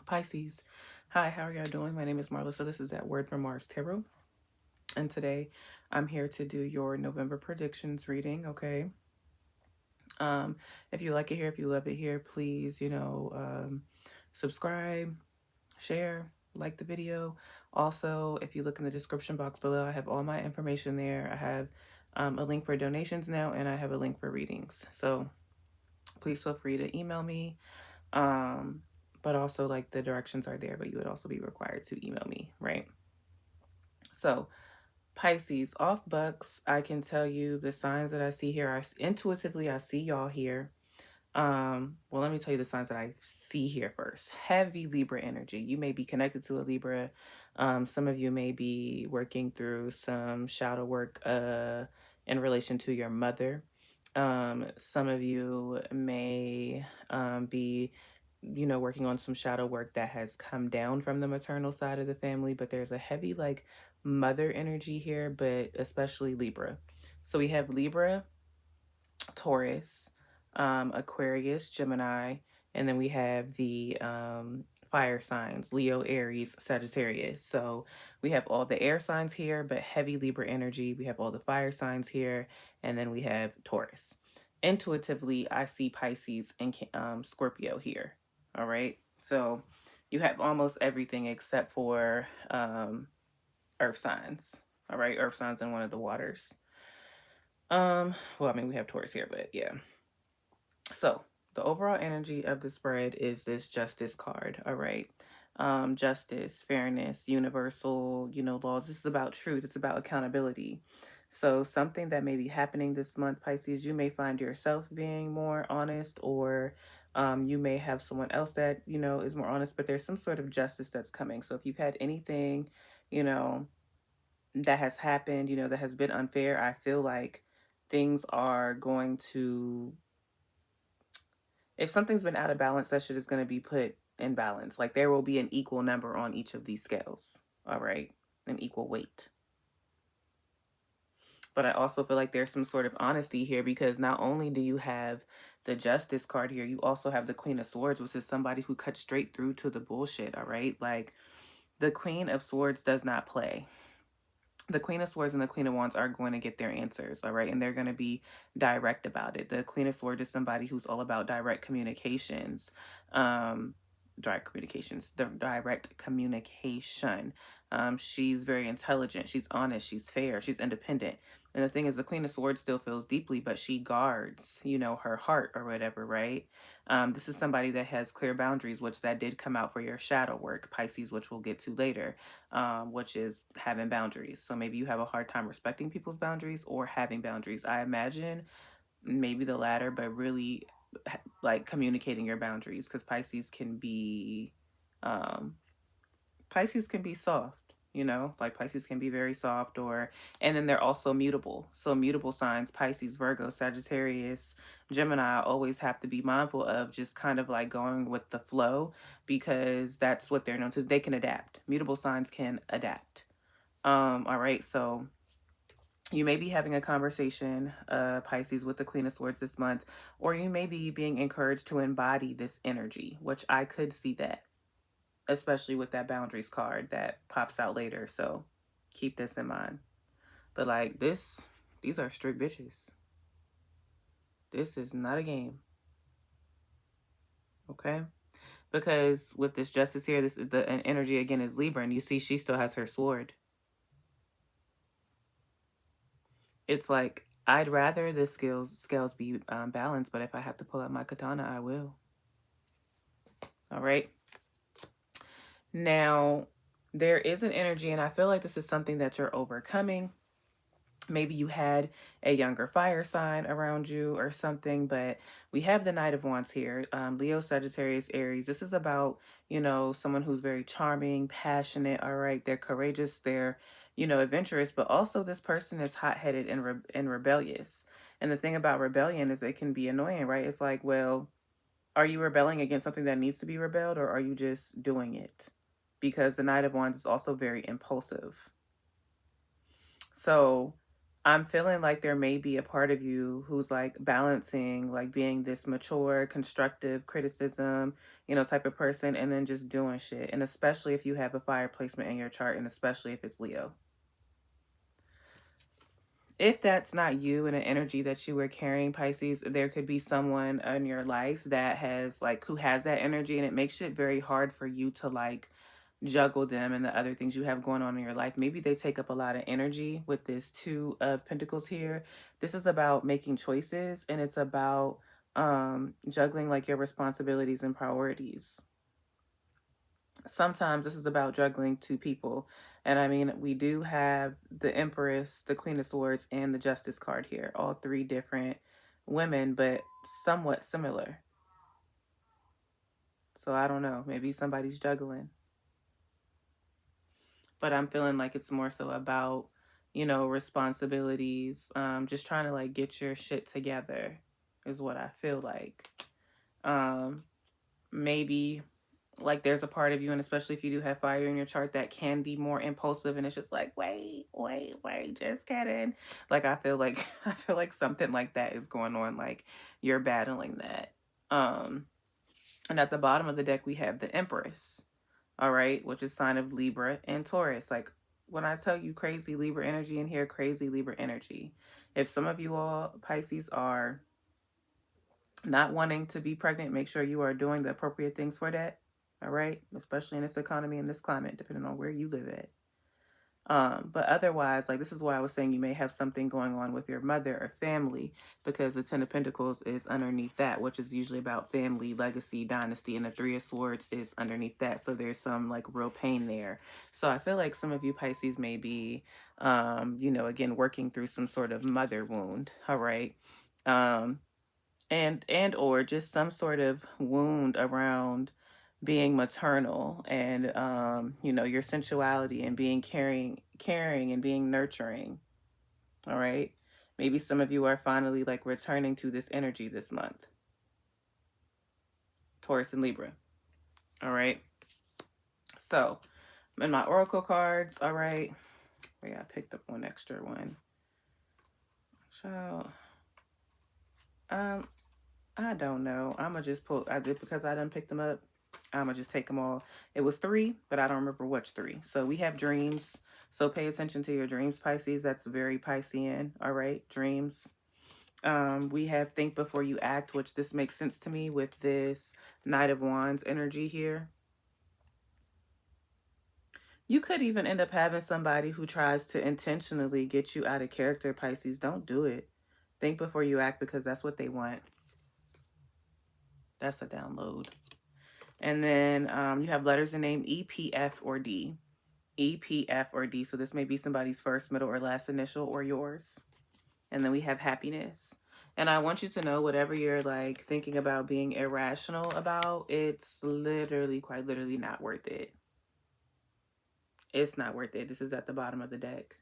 Pisces. Hi, how are y'all doing? My name is Marla. So this is that Word from Mars Tarot. And today I'm here to do your November predictions reading, okay? Um, if you like it here, if you love it here, please, subscribe, share, like the video. Also, if you look in the description box below, I have all my information there. I have a link for donations now, and I have a link for readings. So please feel free to email me. But also like the directions are there, but you would also be required to email me, right? So Pisces, off bucks, I can tell you the signs that I see here. Intuitively, I see y'all here. Well, let me tell you the signs that I see here first. Heavy Libra energy. You may be connected to a Libra. Some of you may be working through some shadow work in relation to your mother. Some of you may be working on some shadow work that has come down from the maternal side of the family, but there's a heavy like mother energy here, but especially Libra. So we have Libra, Taurus, Aquarius, Gemini, and then we have the fire signs, Leo, Aries, Sagittarius. So we have all the air signs here, but heavy Libra energy. We have all the fire signs here, and then we have Taurus. Intuitively, I see Pisces and Scorpio here. All right. So you have almost everything except for earth signs. All right. Earth signs in one of the waters. Well, I mean, we have Taurus here, but yeah. So the overall energy of the spread is this justice card. All right. Justice, fairness, universal, laws. This is about truth. It's about accountability. So something that may be happening this month, Pisces, you may find yourself being more honest, or you may have someone else that, is more honest, but there's some sort of justice that's coming. So if you've had anything, that has happened, that has been unfair, I feel like things are going to, if something's been out of balance, that shit is going to be put in balance. Like there will be an equal number on each of these scales. All right. An equal weight. But I also feel like there's some sort of honesty here, because not only do you have the Justice card here, you also have the Queen of Swords, which is somebody who cuts straight through to the bullshit. All right. Like the Queen of Swords does not play. The Queen of Swords and the Queen of Wands are going to get their answers, all right? And they're going to be direct about it. The Queen of Swords is somebody who's all about direct communications. The direct communication. She's very intelligent. She's honest. She's fair. She's independent. And the thing is, the Queen of Swords still feels deeply, but she guards, her heart or whatever, right? This is somebody that has clear boundaries, which that did come out for your shadow work, Pisces, which we'll get to later, which is having boundaries. So maybe you have a hard time respecting people's boundaries or having boundaries. I imagine maybe the latter, but really like communicating your boundaries, because Pisces can be soft, like Pisces can be very soft, and then they're also mutable. So mutable signs, Pisces, Virgo, Sagittarius, Gemini, always have to be mindful of just kind of like going with the flow, because that's what they're known to. They can adapt. Mutable signs can adapt. All right. So you may be having a conversation, Pisces, with the Queen of Swords this month, or you may be being encouraged to embody this energy, which I could see that, especially with that boundaries card that pops out later. So keep this in mind. But like these are strict bitches. This is not a game. Okay? Because with this justice here, this is the energy again is Libra, and you see she still has her sword. It's like, I'd rather the scales be balanced, but if I have to pull out my katana, I will. All right. Now, there is an energy, and I feel like this is something that you're overcoming. Maybe you had a younger fire sign around you or something, but we have the Knight of Wands here. Leo, Sagittarius, Aries. This is about, someone who's very charming, passionate, all right? They're courageous, they're, adventurous, but also this person is hot-headed and rebellious. And the thing about rebellion is it can be annoying, right? It's like, well, are you rebelling against something that needs to be rebelled, or are you just doing it? Because the Knight of Wands is also very impulsive. So I'm feeling like there may be a part of you who's like balancing, like being this mature, constructive criticism, type of person, and then just doing shit. And especially if you have a fire placement in your chart, and especially if it's Leo. If that's not you and an energy that you were carrying, Pisces, there could be someone in your life that has like who has that energy, and it makes it very hard for you to like juggle them and the other things you have going on in your life. Maybe they take up a lot of energy with this Two of Pentacles here. This is about making choices, and it's about juggling like your responsibilities and priorities. Sometimes this is about juggling two people. And I mean, we do have the Empress, the Queen of Swords, and the Justice card here. All three different women, but somewhat similar. So I don't know. Maybe somebody's juggling. But I'm feeling like it's more so about, responsibilities. Just trying to like get your shit together is what I feel like. Maybe like there's a part of you, and especially if you do have fire in your chart, that can be more impulsive, and it's just like wait, just kidding. Like I feel like something like that is going on, like you're battling that. And at the bottom of the deck we have the Empress, all right, which is sign of Libra and Taurus. Like when I tell you crazy Libra energy in here, crazy Libra energy. If some of you all Pisces are not wanting to be pregnant, make sure you are doing the appropriate things for that. All right, especially in this economy and this climate, depending on where you live at. But otherwise, like this is why I was saying you may have something going on with your mother or family, because the Ten of Pentacles is underneath that, which is usually about family, legacy, dynasty, and the Three of Swords is underneath that. So there's some like real pain there. So I feel like some of you Pisces may be, again, working through some sort of mother wound. All right. And or just some sort of wound around being maternal, and your sensuality and being caring and being nurturing. All right, maybe some of you are finally like returning to this energy this month, Taurus and Libra. All right, so in my oracle cards, all right, yeah, I picked up one extra one. So I don't know, I'm gonna just pull, I did, because I didn't pick them up, I'm gonna just take them all. It was three, but I don't remember which three. So we have dreams. So pay attention to your dreams, Pisces. That's very Piscean. All right, dreams. We have think before you act, which this makes sense to me with this Knight of Wands energy here. You could even end up having somebody who tries to intentionally get you out of character, Pisces. Don't do it. Think before you act, because that's what they want. That's a download. And then you have letters in name E, P, F, or D. E, P, F, or D. So this may be somebody's first, middle, or last initial, or yours. And then we have happiness. And I want you to know, whatever you're like thinking about being irrational about, it's literally, quite literally not worth it. It's not worth it. This is at the bottom of the deck.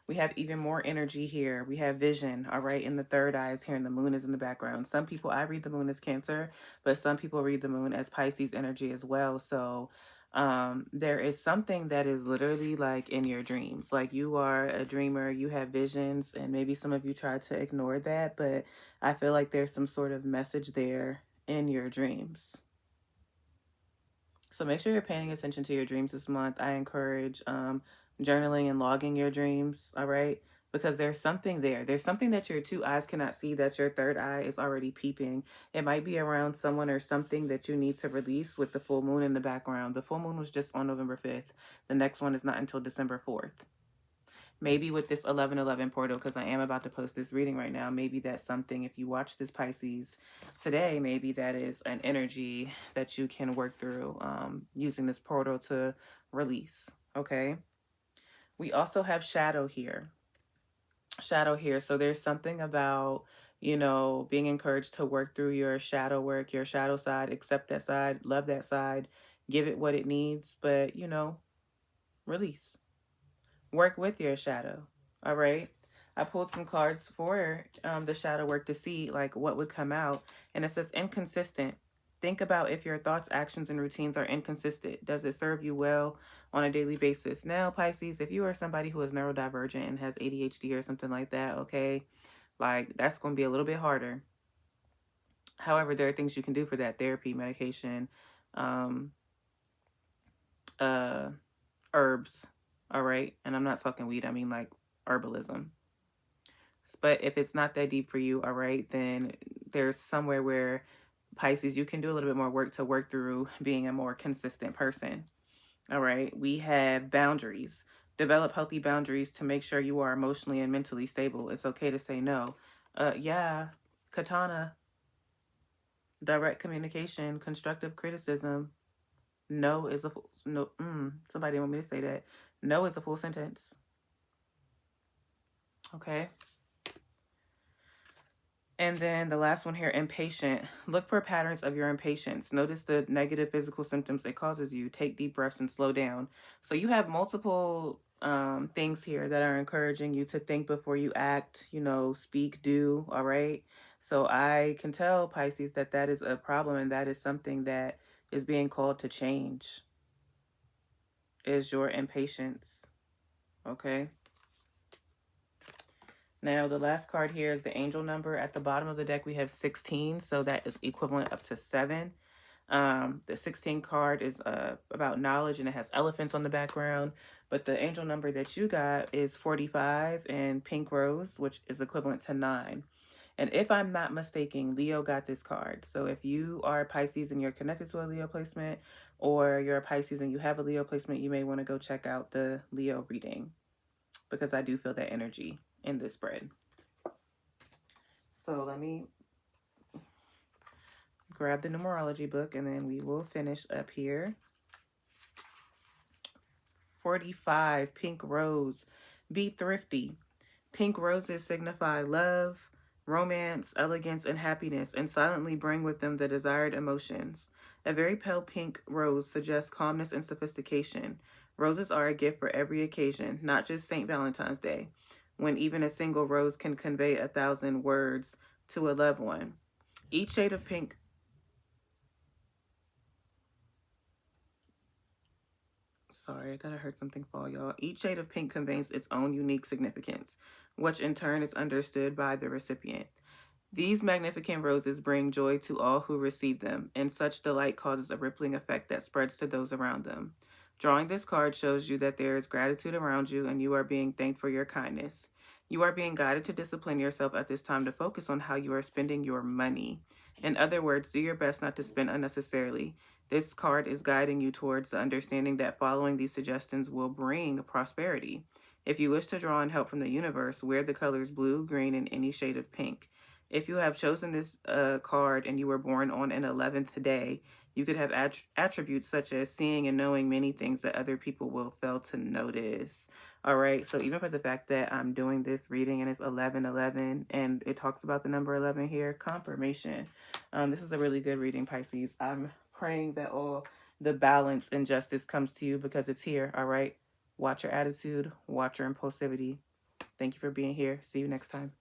We have even more energy here. We have vision, all right, and the third eye is here, and the moon is in the background. Some people, I read the moon as Cancer, but some people read the moon as Pisces energy as well. So there is something that is literally like in your dreams. Like you are a dreamer, you have visions, and maybe some of you try to ignore that, but I feel like there's some sort of message there in your dreams. So make sure you're paying attention to your dreams this month. I encourage journaling and logging your dreams, all right? Because there's something there. There's something that your two eyes cannot see that your third eye is already peeping. It might be around someone or something that you need to release with the full moon in the background. The full moon was just on November 5th. The next one is not until December 4th. Maybe with this 1111 portal, because I am about to post this reading right now, maybe that's something, if you watch this Pisces today, maybe that is an energy that you can work through using this portal to release, okay? We also have shadow here. Shadow here. So there's something about, being encouraged to work through your shadow work, your shadow side, accept that side, love that side, give it what it needs, but, release. Work with your shadow, all right? I pulled some cards for the shadow work to see like what would come out, and it says inconsistent. Think about if your thoughts, actions, and routines are inconsistent. Does it serve you well on a daily basis? Now, Pisces, if you are somebody who is neurodivergent and has ADHD or something like that, okay, like that's going to be a little bit harder. However, there are things you can do for that: therapy, medication, um, uh, herbs. All right. And I'm not talking weed, I mean like herbalism. But if it's not that deep for you, all right, then there's somewhere where Pisces, you can do a little bit more work to work through being a more consistent person. All right. We have boundaries. Develop healthy boundaries to make sure you are emotionally and mentally stable. It's okay to say no. Yeah, Katana, direct communication, constructive criticism. No is a full, no. Somebody want me to say that. No is a full sentence. Okay. And then the last one here, impatient. Look for patterns of your impatience. Notice the negative physical symptoms it causes you. Take deep breaths and slow down. So you have multiple things here that are encouraging you to think before you act, speak, do, all right? So I can tell, Pisces, that that is a problem and that is something that is being called to change, is your impatience, okay? Now, the last card here is the angel number. At the bottom of the deck, we have 16, so that is equivalent up to 7. The 16 card is about knowledge, and it has elephants on the background. But the angel number that you got is 45 and pink rose, which is equivalent to 9. And if I'm not mistaken, Leo got this card. So if you are a Pisces and you're connected to a Leo placement, or you're a Pisces and you have a Leo placement, you may want to go check out the Leo reading, because I do feel that energy in this spread. So let me grab the numerology book and then we will finish up here. 45, pink rose. Be thrifty. Pink roses signify love, romance, elegance, and happiness, and silently bring with them the desired emotions. A very pale pink rose suggests calmness and sophistication. Roses are a gift for every occasion, not just St. Valentine's Day, when even a single rose can convey 1,000 words to a loved one. Each shade of pink... Sorry, I thought I heard something fall, y'all. Each shade of pink conveys its own unique significance, which in turn is understood by the recipient. These magnificent roses bring joy to all who receive them, and such delight causes a rippling effect that spreads to those around them. Drawing this card shows you that there is gratitude around you and you are being thanked for your kindness. You are being guided to discipline yourself at this time to focus on how you are spending your money. In other words, do your best not to spend unnecessarily. This card is guiding you towards the understanding that following these suggestions will bring prosperity. If you wish to draw on help from the universe, wear the colors blue, green, and any shade of pink. If you have chosen this card and you were born on an 11th day, you could have attributes such as seeing and knowing many things that other people will fail to notice. All right, so even for the fact that I'm doing this reading and it's 11/11 and it talks about the number 11 here, confirmation. This is a really good reading, Pisces. I'm praying that all the balance and justice comes to you because it's here, all right? Watch your attitude, watch your impulsivity. Thank you for being here. See you next time.